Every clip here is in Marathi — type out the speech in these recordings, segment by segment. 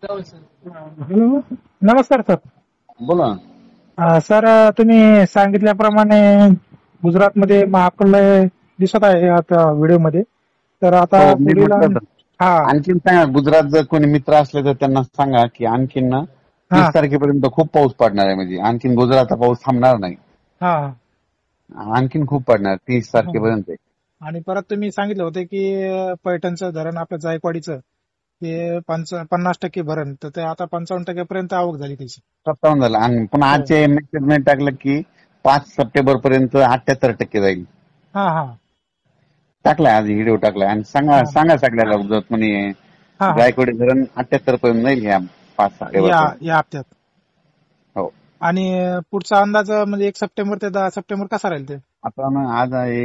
हॅलो, नमस्कार सर. बोला. सर, तुम्ही सांगितल्याप्रमाणे गुजरातमध्ये महाप्रलय दिसत आहे आता व्हिडिओमध्ये. तर आता हो, मी पुढील म्हटलं तर हा आणखीन सांगा, गुजरात जर कोणी मित्र असले तर त्यांना सांगा की आणखीन ना हा 30 तारखेपर्यंत खूप पाऊस पडणार आहे. म्हणजे आणखीन गुजरातचा पाऊस थांबणार नाही, हा आणखीन खूप पडणार 30 हा. तारखेपर्यंत. आणि परत तुम्ही सांगितलं होते की पैठणचं धरण आपलं जायकवाडीचं ते 50% भरण, तर ते आता 55% पर्यंत आवक झाली त्याची. 57 झालं आणि पुन्हा हो. आजचे मेसेज नाही टाकलं की 5 सप्टेंबर पर्यंत 78% जाईल. हा हा टाकलाय, आज व्हिडिओ टाकलाय. आणि सांगा हा सांगा सगळ्याला जर कोणी हा हा. जायकवाडी धरण 78 पर्यंत जाईल ह्या 5 सप्टेंबर या पर्यंत. या हप्त्यात. हो. आणि पुढचा अंदाज म्हणजे 1 सप्टेंबर ते 10 सप्टेंबर कसा राहील ते? आता ना आज आहे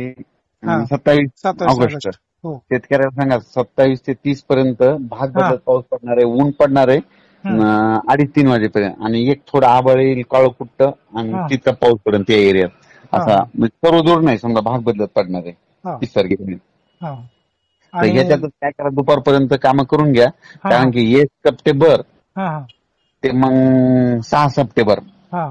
हा 27 27 ऑगस्ट. ऑगस्ट. हो. शेतकऱ्याला सांगा 27 ते 30 पर्यंत भाग हा. बदलत पाऊस पडणार आहे, ऊन पडणार आहे हम्म. 2:30-3 वाजेपर्यंत. आणि एक थोडं आभाळ येईल, काळं कुट्ट, आणि हा तिथं पाऊस पडेल त्या एरियात. हा असा म्हणजे सर्व दूर नाही, समजा भाग बदलत पडणार आहे हा 30 तारखेपर्यंत. हा. तर आणि ह्याच्यातच काय करा, दुपारपर्यंत कामं करून घ्या. हा कारण हा की 1 सप्टेंबर हा हा ते मग 6 सप्टेंबर, हा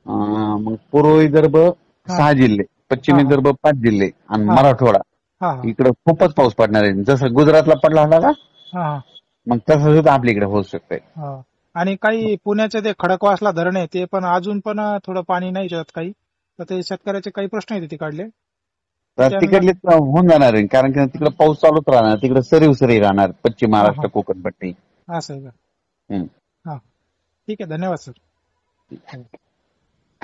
मग पूर्व विदर्भ हा 6 जिल्हे, पश्चिम हा विदर्भ 5 जिल्हे आणि हा मराठवाडा हा इकडे खूपच पाऊस पडणार आहे. जसं गुजरातला पडला होता का, हा मग तसं सुद्धा आपल्या इकडे होऊ शकतंय. हा. आणि काही पुण्याचे ते खडकवासला धरण आहे ते पण अजून पण थोडं पाणी नाही त्यात काही, तर ते शेतकऱ्याचे काही प्रश्न आहेत ते काढले तर तर त्यांना. तिकडले होऊन जाणार आहे, कारण की तिकडे पाऊस चालूच राहणार, तिकडे सरीव सरी राहणार पश्चिम हा हा. महाराष्ट्र कोकण पट्टी. असं आहे का? हम्म. हा. ठीक आहे, धन्यवाद सर.